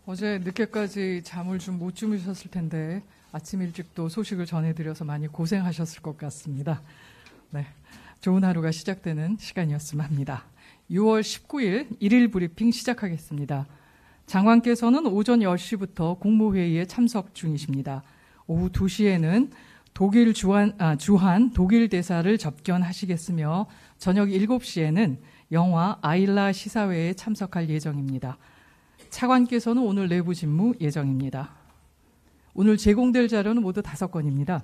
어제 늦게까지 잠을 좀 못 주무셨을 텐데 아침 일찍 또 소식을 전해드려서 많이 고생하셨을 것 같습니다. 네, 좋은 하루가 시작되는 시간이었으면 합니다. 6월 19일 일일 브리핑 시작하겠습니다. 장관께서는 오전 10시부터 국무회의에 참석 중이십니다. 오후 2시에는 주한 독일 대사를 접견하시겠으며 저녁 7시에는 영화 아일라 시사회에 참석할 예정입니다. 차관께서는 오늘 내부 직무 예정입니다. 오늘 제공될 자료는 모두 5건입니다.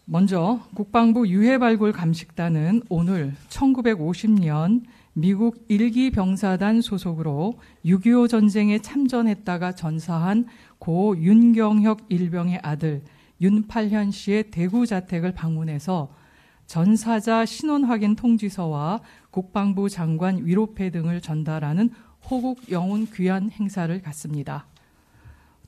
먼저 국방부 유해발굴 감식단은 오늘 1950년 미국 1기 병사단 소속으로 6.25 전쟁에 참전했다가 전사한 고 윤경혁 일병의 아들 윤팔현 씨의 대구 자택을 방문해서 전사자 신원 확인 통지서와 국방부 장관 위로패 등을 전달하는 호국 영훈 귀환 행사를 갖습니다.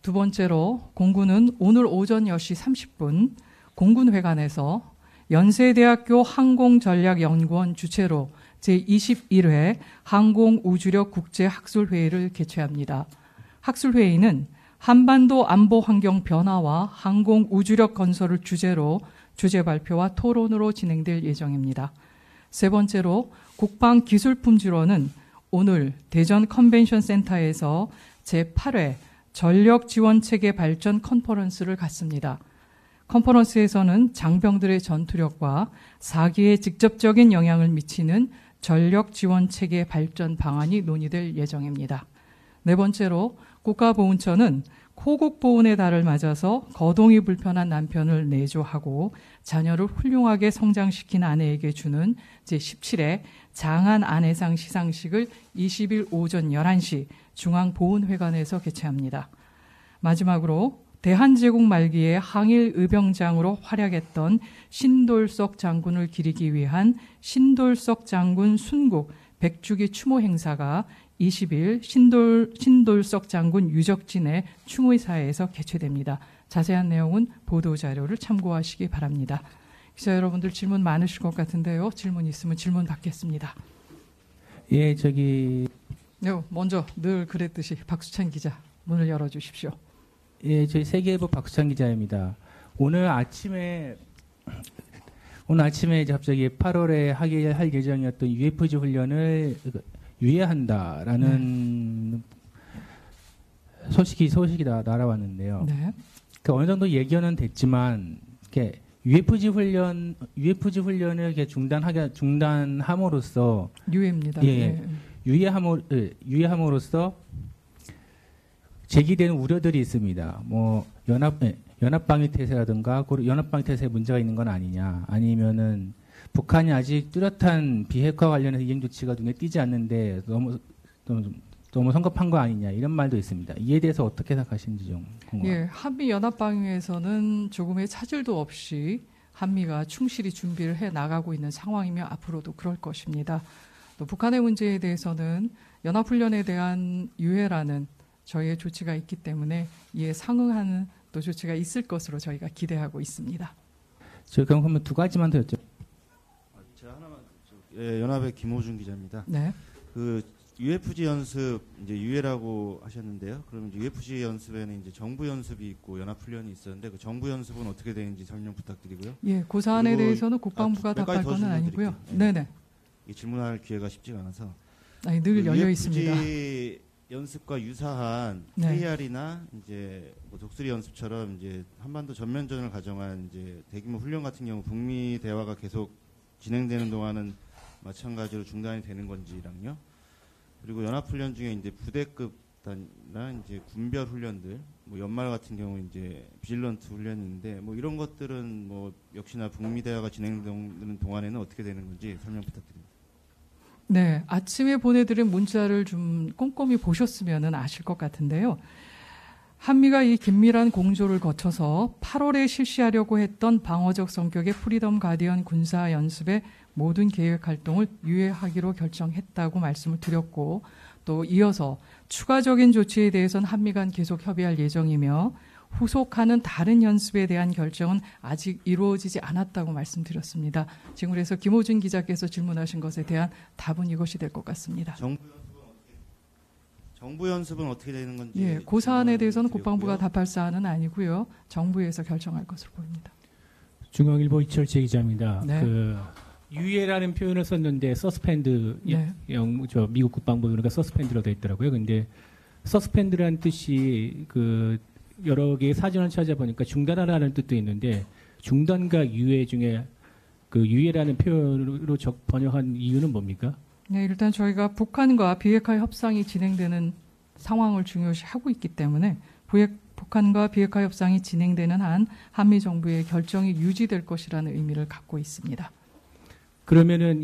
두 번째로 공군은 오늘 오전 10시 30분 공군회관에서 연세대학교 항공전략연구원 주최로 제21회 항공우주력 국제학술회의를 개최합니다. 학술회의는 한반도 안보 환경 변화와 항공우주력 건설을 주제로 주제 발표와 토론으로 진행될 예정입니다. 세 번째로 국방기술품질원은 오늘 대전 컨벤션 센터에서 제8회 전력지원체계 발전 컨퍼런스를 갖습니다. 컨퍼런스에서는 장병들의 전투력과 사기에 직접적인 영향을 미치는 전력지원체계 발전 방안이 논의될 예정입니다. 네 번째로 국가보훈처는 호국보훈의 달을 맞아서 거동이 불편한 남편을 내조하고 자녀를 훌륭하게 성장시킨 아내에게 주는 제17회 장안 아내상 시상식을 20일 오전 11시 중앙보훈회관에서 개최합니다. 마지막으로 대한제국 말기에 항일 의병장으로 활약했던 신돌석 장군을 기리기 위한 신돌석 장군 순국 100주기 추모 행사가 20일 신돌석 장군 유적진의 충의사에서 개최됩니다. 자세한 내용은 보도자료를 참고하시기 바랍니다. 기자 여러분들 질문 많으실 것 같은데요. 질문 있으면 질문 받겠습니다. 예, 네, 먼저 늘 그랬듯이 박수찬 기자 문을 열어주십시오. 예, 저희 세계일보 박수찬 기자입니다. 오늘 아침에 이제 갑자기 8월에 할 예정이었던 UFG 훈련을 유예한다라는 소식이 날아왔는데요. 네. 어느 정도 예견은 됐지만 이렇게 UFG 훈련을 이렇게 중단함으로써 유예입니다. 예, 유예함으로써 제기되는 우려들이 있습니다. 뭐 연합방위 태세라든가 연합방위 태세에 문제가 있는 건 아니냐, 아니면은 북한이 아직 뚜렷한 비핵화 관련해서 이행 조치가 눈에 띄지 않는데 너무 성급한 거 아니냐, 이런 말도 있습니다. 이에 대해서 어떻게 생각하시는지 좀 궁금합니다. 예, 한미 연합방위에서는 조금의 차질도 없이 한미가 충실히 준비를 해 나가고 있는 상황이며 앞으로도 그럴 것입니다. 또 북한의 문제에 대해서는 연합훈련에 대한 유예라는 저희의 조치가 있기 때문에 이에 상응하는 또 조치가 있을 것으로 저희가 기대하고 있습니다. 그러면 두 가지만 더 여쭤. 제가 하나만. 예, 연합의 김호준 기자입니다. 네. 그 UFG 연습 이제 유예라고 하셨는데요. 그러면 이제 UFG 연습에는 이제 정부 연습이 있고 연합 훈련이 있었는데 그 정부 연습은 어떻게 되는지 설명 부탁드리고요. 예, 그 사안에 대해서는 국방부가 답할 건 아니고요. 네네. 이 질문할 기회가 쉽지가 않아서. 아니, 늘 열려 있습니다. 연습과 유사한 네. KR이나 이제 뭐 독수리 연습처럼 이제 한반도 전면전을 가정한 이제 대규모 훈련 같은 경우 북미 대화가 계속 진행되는 동안은 마찬가지로 중단이 되는 건지랑요. 그리고 연합 훈련 중에 이제 부대급단이나 이제 군별 훈련들, 뭐 연말 같은 경우 이제 비질런트 훈련인데 뭐 이런 것들은 뭐 역시나 북미 대화가 진행되는 동안에는 어떻게 되는 건지 설명 부탁드립니다. 네, 아침에 보내드린 문자를 좀 꼼꼼히 보셨으면 아실 것 같은데요. 한미가 이 긴밀한 공조를 거쳐서 8월에 실시하려고 했던 방어적 성격의 프리덤 가디언 군사 연습의 모든 계획 활동을 유예하기로 결정했다고 말씀을 드렸고, 또 이어서 추가적인 조치에 대해서는 한미 간 계속 협의할 예정이며 후속하는 다른 연습에 대한 결정은 아직 이루어지지 않았다고 말씀드렸습니다. 지금 그래서 김호준 기자께서 질문하신 것에 대한 답은 이것이 될 것 같습니다. 정부 연습은 어떻게 되는 건지. 예, 그 사안에 대해서는 드렸고요. 국방부가 답할 사안은 아니고요. 정부에서 결정할 것으로 보입니다. 중앙일보 이철재 기자입니다. 네. 유예라는 표현을 썼는데 서스펜드 네. 미국 국방부 그러니까 서스펜드로 되어 있더라고요. 근데 서스펜드라는 뜻이 여러 개의 사전을 찾아보니까 중단하라는 뜻도 있는데 중단과 유예 중에 유예라는 표현으로 번역한 이유는 뭡니까? 네, 일단 저희가 북한과 비핵화 협상이 진행되는 상황을 중요시하고 있기 때문에 북한과 비핵화 협상이 진행되는 한 한미 정부의 결정이 유지될 것이라는 의미를 갖고 있습니다. 그러면은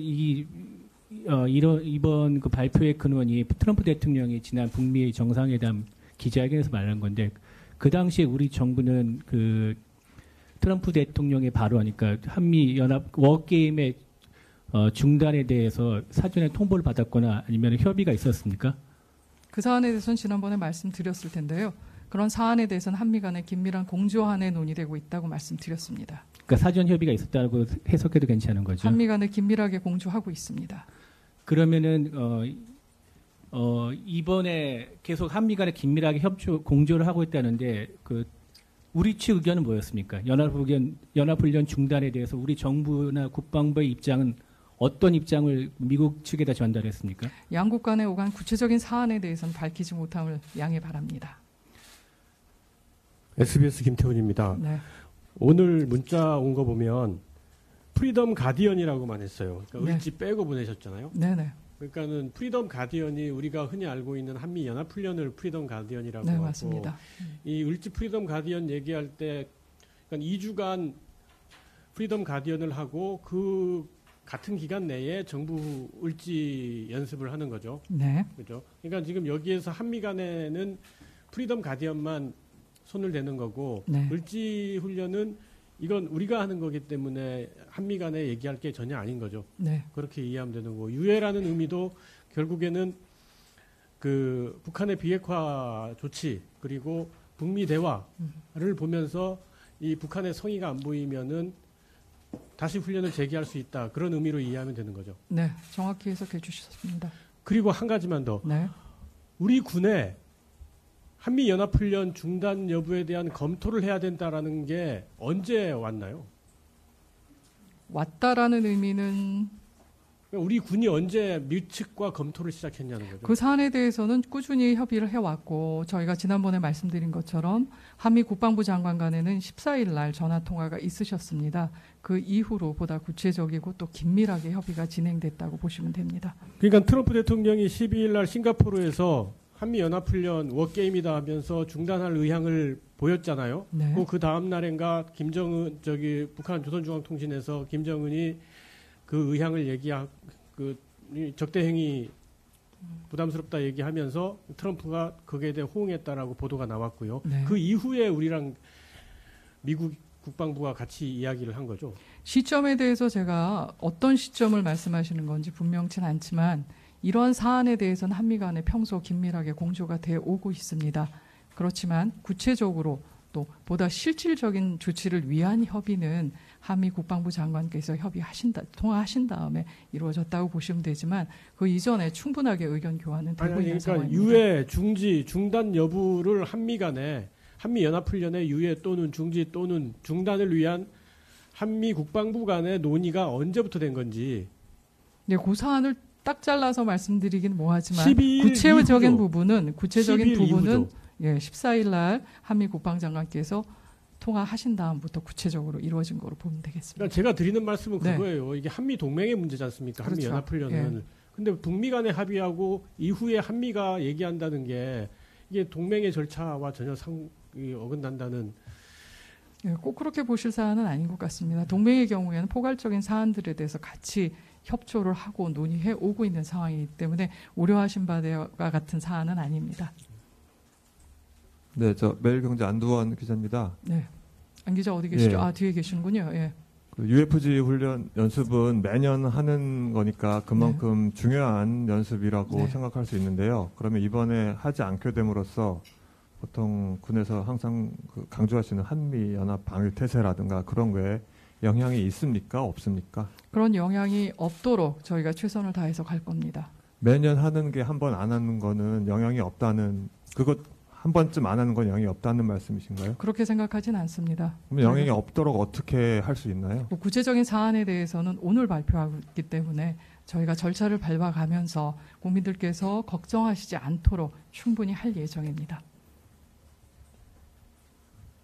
이번 발표의 근원이 트럼프 대통령이 지난 북미 정상회담 기자회견에서 말한 건데 그 당시에 우리 정부는 트럼프 대통령의 발언이니까 한미 연합 워게임의 중단에 대해서 사전에 통보를 받았거나 아니면 협의가 있었습니까? 그 사안에 대해서는 지난번에 말씀드렸을 텐데요. 그런 사안에 대해서는 한미 간의 긴밀한 공조안에 논의되고 있다고 말씀드렸습니다. 그러니까 사전 협의가 있었다고 해석해도 괜찮은 거죠? 한미 간에 긴밀하게 공조하고 있습니다. 그러면은 이번에 계속 한미 간에 긴밀하게 공조를 하고 있다는데 우리 측 의견은 뭐였습니까? 연합훈련 중단에 대해서 우리 정부나 국방부의 입장은 어떤 입장을 미국 측에다 전달했습니까? 양국 간에 오간 구체적인 사안에 대해서는 밝히지 못함을 양해 바랍니다. SBS 김태훈입니다. 네. 오늘 문자 온 거 보면 프리덤 가디언이라고만 했어요. 그러니까 네. 을지 빼고 보내셨잖아요. 네네. 그러니까는 프리덤 가디언이 우리가 흔히 알고 있는 한미 연합훈련을 프리덤 가디언이라고 네, 하고 맞습니다. 이 을지 프리덤 가디언 얘기할 때 그러니까 2주간 프리덤 가디언을 하고 그 같은 기간 내에 정부 을지 연습을 하는 거죠. 네. 그죠? 그러니까 지금 여기에서 한미 간에는 프리덤 가디언만 손을 대는 거고 네. 을지 훈련은 이건 우리가 하는 거기 때문에 한미 간에 얘기할 게 전혀 아닌 거죠. 네. 그렇게 이해하면 되는 거고 유예라는 의미도 결국에는 북한의 비핵화 조치 그리고 북미 대화를 보면서 이 북한의 성의가 안 보이면은 다시 훈련을 재개할 수 있다. 그런 의미로 이해하면 되는 거죠. 네. 정확히 해석해 주셨습니다. 그리고 한 가지만 더. 네. 우리 군에 한미 연합훈련 중단 여부에 대한 검토를 해야 된다라는 게 언제 왔나요? 왔다라는 의미는 우리 군이 언제 미 측과 검토를 시작했냐는 거죠. 그 사안에 대해서는 꾸준히 협의를 해왔고 저희가 지난번에 말씀드린 것처럼 한미 국방부 장관 간에는 14일 날 전화 통화가 있으셨습니다. 그 이후로 보다 구체적이고 또 긴밀하게 협의가 진행됐다고 보시면 됩니다. 그러니까 트럼프 대통령이 12일 날 싱가포르에서 한미 연합훈련 워게임이다 하면서 중단할 의향을 보였잖아요. 네. 그 다음 날인가 김정은 북한 조선중앙통신에서 김정은이 그 의향을 적대 행위 부담스럽다 얘기하면서 트럼프가 거기에 대해 호응했다라고 보도가 나왔고요. 네. 그 이후에 우리랑 미국 국방부가 같이 이야기를 한 거죠. 시점에 대해서 제가 어떤 시점을 말씀하시는 건지 분명치는 않지만 이러한 사안에 대해서는 한미 간에 평소 긴밀하게 공조가 되어 오고 있습니다. 그렇지만 구체적으로 또 보다 실질적인 조치를 위한 협의는 한미 국방부 장관께서 통화하신 다음에 이루어졌다고 보시면 되지만 그 이전에 충분하게 의견 교환은 되고 있는 상황입니다. 유예, 중지, 중단 여부를 한미 간에 한미 연합훈련의 유예 또는 중지 또는 중단을 위한 한미 국방부 간의 논의가 언제부터 된 건지. 네, 그 사안을 딱 잘라서 말씀드리긴 뭐하지만 12일 구체적인 이후죠. 부분은 12일 이후죠. 14일 날 한미 국방장관께서 통화하신 다음부터 구체적으로 이루어진 거로 보면 되겠습니다. 그러니까 제가 드리는 말씀은 네. 그거예요. 이게 한미 동맹의 문제지 않습니까? 한미 그렇죠. 연합훈련은. 예. 근데 북미 간에 합의하고 이후에 한미가 얘기한다는 게 이게 동맹의 절차와 전혀 어긋난다는. 예, 꼭 그렇게 보실 사안은 아닌 것 같습니다. 동맹의 경우에는 포괄적인 사안들에 대해서 같이 협조를 하고 논의해 오고 있는 상황이기 때문에 우려하신 바와 같은 사안은 아닙니다. 네, 저 매일경제 안두원 기자입니다. 네, 안 기자 어디 계시죠? 예. 뒤에 계시는군요. 예. 그 UFG 훈련 연습은 매년 하는 거니까 그만큼 중요한 연습이라고 네. 생각할 수 있는데요. 그러면 이번에 하지 않게 됨으로써 보통 군에서 항상 강조하시는 한미 연합 방위 태세라든가 그런 거에 영향이 있습니까? 없습니까? 그런 영향이 없도록 저희가 최선을 다해서 갈 겁니다. 매년 하는 게 한 번 안 하는 거는 영향이 없다는, 그것 한 번쯤 안 하는 건 영향이 없다는 말씀이신가요? 그렇게 생각하진 않습니다. 그럼 영향이 없도록 어떻게 할 수 있나요? 뭐 구체적인 사안에 대해서는 오늘 발표하고 있기 때문에 저희가 절차를 밟아가면서 국민들께서 걱정하시지 않도록 충분히 할 예정입니다.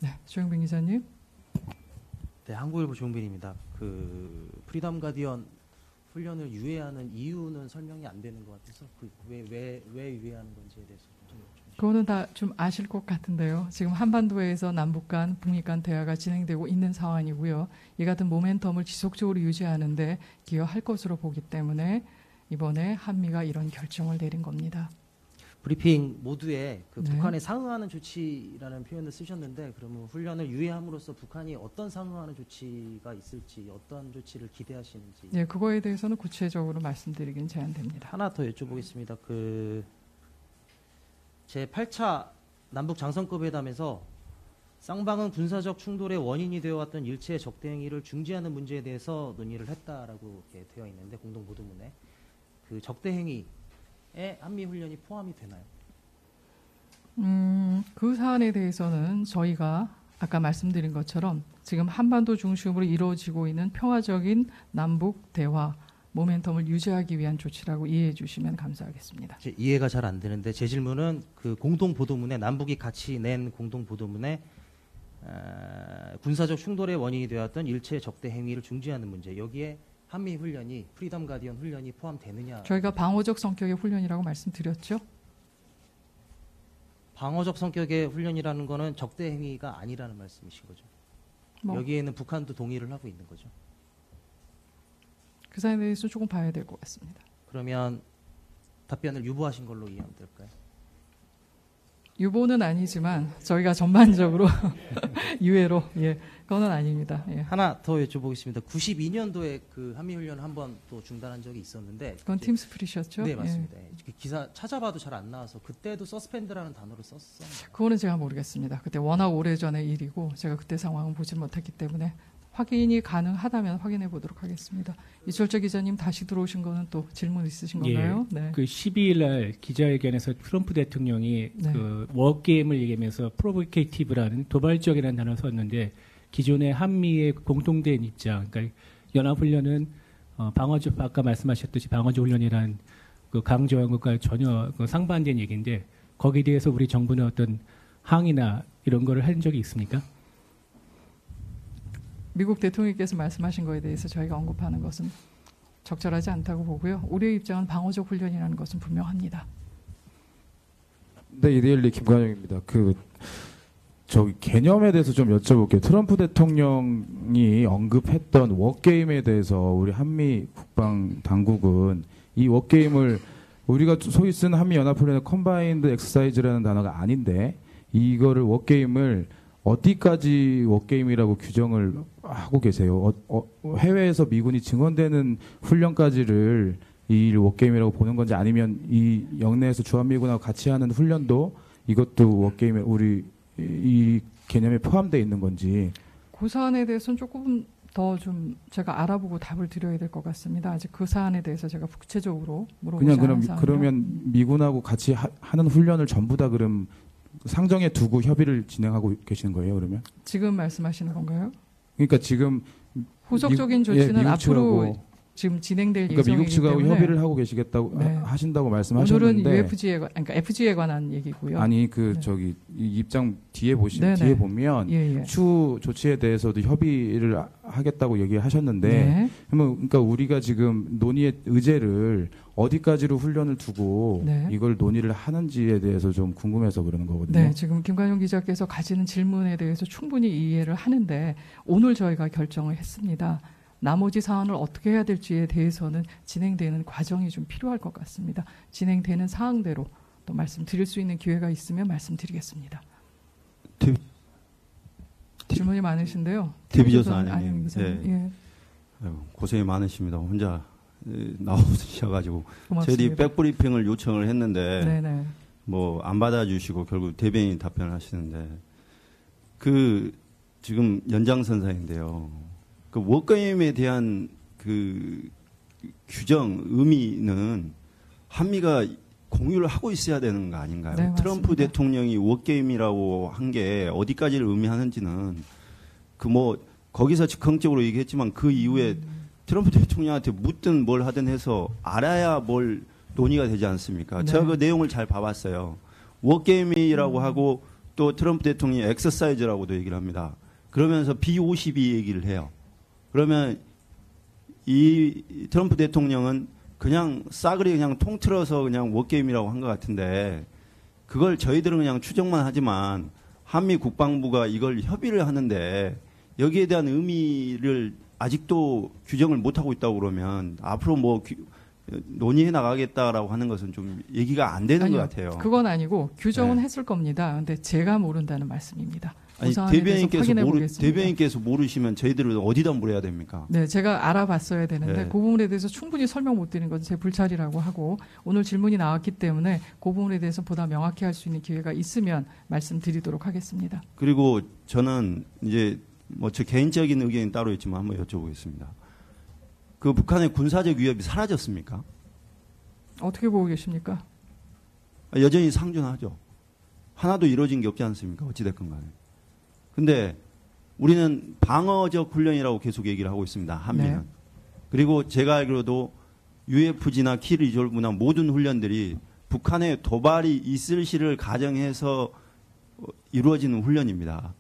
네, 조영빈 기자님. 네, 한국일보 조영빈입니다. 그 프리덤 가디언 훈련을 유예하는 이유는 설명이 안 되는 것 같아서 왜 유예하는 건지에 대해서 좀 그거는 다 좀 아실 것 같은데요. 지금 한반도에서 남북 간, 북미 간 대화가 진행되고 있는 상황이고요. 이 같은 모멘텀을 지속적으로 유지하는데 기여할 것으로 보기 때문에 이번에 한미가 이런 결정을 내린 겁니다. 브리핑 모두에 그 네. 북한에 상응하는 조치라는 표현을 쓰셨는데 그러면 훈련을 유예함으로써 북한이 어떤 상응하는 조치가 있을지 어떤 조치를 기대하시는지 네, 그거에 대해서는 구체적으로 말씀드리긴 제한됩니다. 하나 더 여쭤보겠습니다. 그 제8차 남북 장성급 회담에서 쌍방은 군사적 충돌의 원인이 되어왔던 일체의 적대 행위를 중지하는 문제에 대해서 논의를 했다라고 이렇게 되어 있는데 공동 보도문에 그 적대 행위에 한미 훈련이 포함이 되나요? 그 사안에 대해서는 저희가 아까 말씀드린 것처럼 지금 한반도 중심으로 이루어지고 있는 평화적인 남북 대화 모멘텀을 유지하기 위한 조치라고 이해해 주시면 감사하겠습니다. 이해가 잘 안 되는데 제 질문은 그 공동 보도문에 남북이 같이 낸 공동 보도문에 군사적 충돌의 원인이 되었던 일체의 적대 행위를 중지하는 문제 여기에 한미 훈련이 프리덤 가디언 훈련이 포함되느냐? 저희가 방어적 성격의 훈련이라고 말씀드렸죠. 방어적 성격의 훈련이라는 거는 적대 행위가 아니라는 말씀이신 거죠. 여기에는 북한도 동의를 하고 있는 거죠. 그 사안에 대해서 조금 봐야 될 것 같습니다. 그러면 답변을 유보하신 걸로 이해하면 될까요? 유보는 아니지만 저희가 전반적으로 유예로 그거는 아닙니다. 예. 하나 더 여쭤보겠습니다. 92년도에 그 한미훈련 한번 또 중단한 적이 있었는데 그건 팀스프릿이었죠? 네 맞습니다. 그 기사 찾아봐도 잘 안 나와서 그때도 서스펜드라는 단어를 썼어요. 그거는 제가 모르겠습니다. 그때 워낙 오래전의 일이고 제가 그때 상황을 보지 못했기 때문에 확인이 가능하다면 확인해 보도록 하겠습니다. 이철재 기자님 다시 들어오신 거는 또 질문 있으신 건가요? 예, 네. 그 12일 날 기자회견에서 트럼프 대통령이 네. 그 워게임을 얘기하면서 프로보케이티브라는 도발적이라는 단어를 썼는데 기존의 한미의 공통된 입장, 그러니까 연합훈련은 방어적 아까 말씀하셨듯이 방어적 훈련이란 그 강조한 것과 전혀 그 상반된 얘기인데 거기에 대해서 우리 정부는 어떤 항의나 이런 거를 한 적이 있습니까? 미국 대통령께서 말씀하신 거에 대해서 저희가 언급하는 것은 적절하지 않다고 보고요. 우리의 입장은 방어적 훈련이라는 것은 분명합니다. 네, 이데일리 김관영입니다. 저기 개념에 대해서 좀 여쭤볼게요. 트럼프 대통령이 언급했던 워게임에 대해서 우리 한미 국방 당국은 이 워게임을 우리가 소위 쓴 한미 연합훈련의 컴바인드 엑서사이즈라는 단어가 아닌데 이거를 워게임을 어디까지 워게임이라고 규정을 하고 계세요? 해외에서 미군이 증원되는 훈련까지를 이 워게임이라고 보는 건지 아니면 이 영내에서 주한미군하고 같이 하는 훈련도 이것도 워게임에 우리 이 개념에 포함되어 있는 건지. 그 사안에 대해서는 조금 더 좀 제가 알아보고 답을 드려야 될 것 같습니다. 아직 그 사안에 대해서 제가 구체적으로 물어보지 않은 사안이요. 그러면 미군하고 같이 하는 훈련을 전부 다 그럼 상정해 두고 협의를 진행하고 계시는 거예요, 그러면? 지금 말씀하시는 건가요? 그러니까 지금 후속적인 조치는 앞으로 측하고, 지금 진행될 그러니까 예정이기 미국 측하고 때문에 협의를 하고 계시겠다고 하신다고 말씀하셨는데 오늘은 UFG에 그러니까 FG에 관한 얘기고요. 아니 네. 저기 이 입장 뒤에 네네. 보면 추후 조치에 대해서도 협의를 하겠다고 얘기하셨는데 네. 그러니까 우리가 지금 논의의 의제를 어디까지로 훈련을 두고 네. 이걸 논의를 하는지에 대해서 좀 궁금해서 그러는 거거든요. 네, 지금 김관용 기자께서 가지는 질문에 대해서 충분히 이해를 하는데 오늘 저희가 결정을 했습니다. 나머지 사안을 어떻게 해야 될지에 대해서는 진행되는 과정이 좀 필요할 것 같습니다. 진행되는 사항대로 또 말씀드릴 수 있는 기회가 있으면 말씀드리겠습니다. 질문이 많으신데요. TV조선 아님. 기자님. 네. 예. 아유, 고생이 많으십니다. 혼자 나오셔가지고 고맙습니다. 저희들이 백브리핑을 요청을 했는데 네네. 뭐 안 받아주시고 결국 대변인 답변을 하시는데 지금 연장선상인데요. 워게임에 대한 그 규정 의미는 한미가 공유를 하고 있어야 되는 거 아닌가요? 네, 트럼프 맞습니다. 대통령이 워게임이라고 한 게 어디까지를 의미하는지는 거기서 즉흥적으로 얘기했지만 그 이후에 트럼프 대통령한테 묻든 뭘 하든 해서 알아야 뭘 논의가 되지 않습니까? 네. 제가 그 내용을 잘 봐봤어요. 워게임이라고 하고 또 트럼프 대통령이 엑서사이즈라고도 얘기를 합니다. 그러면서 B52 얘기를 해요. 그러면 이 트럼프 대통령은 그냥 싸그리 그냥 통틀어서 그냥 워게임이라고 한 것 같은데 그걸 저희들은 그냥 추정만 하지만 한미 국방부가 이걸 협의를 하는데 여기에 대한 의미를 아직도 규정을 못하고 있다고 그러면 앞으로 뭐 논의해 나가겠다라고 하는 것은 좀 얘기가 안 되는 아니요, 것 같아요. 그건 아니고 규정은 네. 했을 겁니다. 근데 제가 모른다는 말씀입니다. 아니, 대변인께서 모르시면 저희들은 어디다 물어야 됩니까? 네, 제가 알아봤어야 되는데 네. 그 부분에 대해서 충분히 설명 못 드린 건 제 불찰이라고 하고 오늘 질문이 나왔기 때문에 그 부분에 대해서 보다 명확히 할 수 있는 기회가 있으면 말씀드리도록 하겠습니다. 그리고 저는 이제 뭐 제 개인적인 의견이 따로 있지만 한번 여쭤보겠습니다. 그 북한의 군사적 위협이 사라졌습니까? 어떻게 보고 계십니까? 여전히 상존하죠. 하나도 이루어진 게 없지 않습니까? 어찌됐건 간에. 근데 우리는 방어적 훈련이라고 계속 얘기를 하고 있습니다. 한미는. 네. 그리고 제가 알기로도 UFG나 키 리졸브나 모든 훈련들이 북한의 도발이 있을 시를 가정해서 이루어지는 훈련입니다.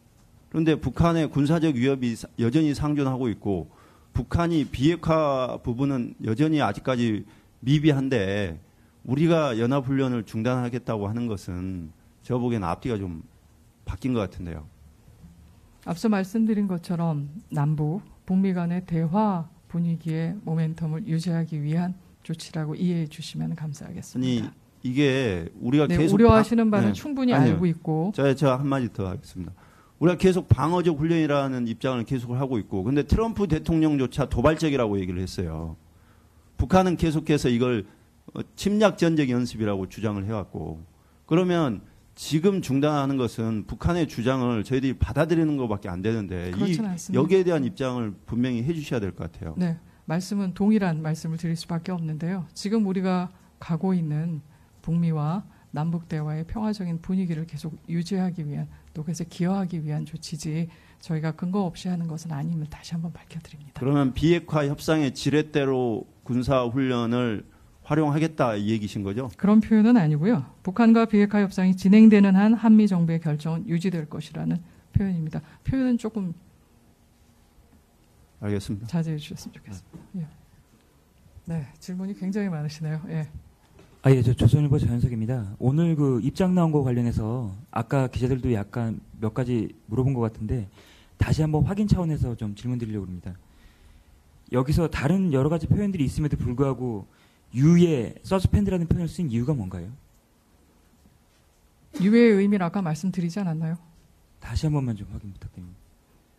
그런데 북한의 군사적 위협이 여전히 상존하고 있고 북한이 비핵화 부분은 여전히 아직까지 미비한데 우리가 연합훈련을 중단하겠다고 하는 것은 제가 보기에는 앞뒤가 좀 바뀐 것 같은데요. 앞서 말씀드린 것처럼 남북, 북미 간의 대화 분위기의 모멘텀을 유지하기 위한 조치라고 이해해 주시면 감사하겠습니다. 아니 이게 우리가 네, 계속 우려하시는 바는 네. 충분히 아니요. 알고 있고 제가 한마디 더 하겠습니다. 우리가 계속 방어적 훈련이라는 입장을 계속 하고 있고 근데 트럼프 대통령조차 도발적이라고 얘기를 했어요. 북한은 계속해서 이걸 침략 전적 연습이라고 주장을 해왔고 그러면 지금 중단하는 것은 북한의 주장을 저희들이 받아들이는 것밖에 안 되는데 그렇지는 않습니다. 여기에 대한 입장을 분명히 해주셔야 될 것 같아요. 네, 말씀은 동일한 말씀을 드릴 수밖에 없는데요. 지금 우리가 가고 있는 북미와 남북 대화의 평화적인 분위기를 계속 유지하기 위한 또 그래서 기여하기 위한 조치지 저희가 근거 없이 하는 것은 아님을 다시 한번 밝혀드립니다. 그러면 비핵화 협상의 지렛대로 군사 훈련을 활용하겠다 이 얘기신 거죠? 그런 표현은 아니고요. 북한과 비핵화 협상이 진행되는 한 한미 정부의 결정은 유지될 것이라는 표현입니다. 표현은 조금 알겠습니다. 자제해 주셨으면 좋겠습니다. 예. 네, 질문이 굉장히 많으시네요. 예. 예, 저 조선일보 전현석입니다. 오늘 그 입장 나온 거 관련해서 아까 기자들도 약간 몇 가지 물어본 것 같은데 다시 한번 확인 차원에서 좀 질문 드리려고 합니다. 여기서 다른 여러 가지 표현들이 있음에도 불구하고 유예, 서스펜드라는 표현을 쓴 이유가 뭔가요? 유예의 의미를 아까 말씀드리지 않았나요? 다시 한 번만 좀 확인 부탁드립니다.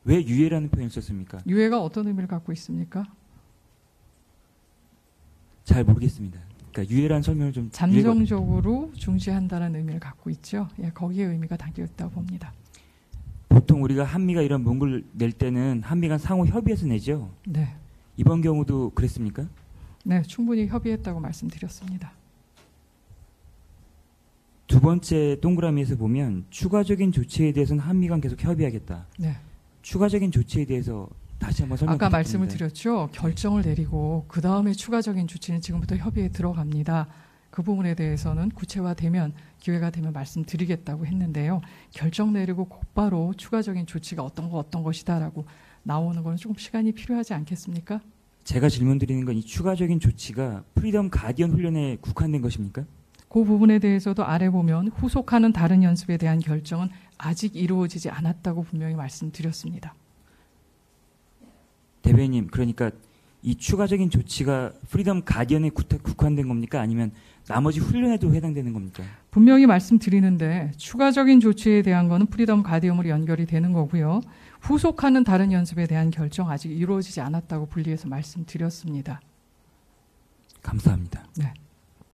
왜 유예라는 표현을 썼습니까? 유예가 어떤 의미를 갖고 있습니까? 잘 모르겠습니다. 그러니까 유예라는 설명을 좀 잠정적으로 중지한다는 의미를 갖고 있죠. 예, 거기에 의미가 담겨 있다고 봅니다. 보통 우리가 한미가 이런 문구를 낼 때는 한미 간 상호 협의해서 내죠. 네, 이번 경우도 그랬습니까? 네, 충분히 협의했다고 말씀드렸습니다. 두 번째 동그라미에서 보면 추가적인 조치에 대해서는 한미 간 계속 협의하겠다. 네. 추가적인 조치에 대해서 다시 한번 설명 아까 부탁드립니다. 말씀을 드렸죠. 결정을 내리고 그 다음에 추가적인 조치는 지금부터 협의에 들어갑니다. 그 부분에 대해서는 구체화되면 기회가 되면 말씀드리겠다고 했는데요. 결정 내리고 곧바로 추가적인 조치가 어떤 것이다라고 나오는 건 조금 시간이 필요하지 않겠습니까? 제가 질문 드리는 건 이 추가적인 조치가 프리덤 가디언 훈련에 국한된 것입니까? 그 부분에 대해서도 아래 보면 후속하는 다른 연습에 대한 결정은 아직 이루어지지 않았다고 분명히 말씀드렸습니다. 대변인, 그러니까 이 추가적인 조치가 프리덤 가디언에 국한된 겁니까? 아니면 나머지 훈련에도 해당되는 겁니까? 분명히 말씀드리는데 추가적인 조치에 대한 거는 프리덤 가디언으로 연결이 되는 거고요. 후속하는 다른 연습에 대한 결정 아직 이루어지지 않았다고 분리해서 말씀드렸습니다. 감사합니다. 네.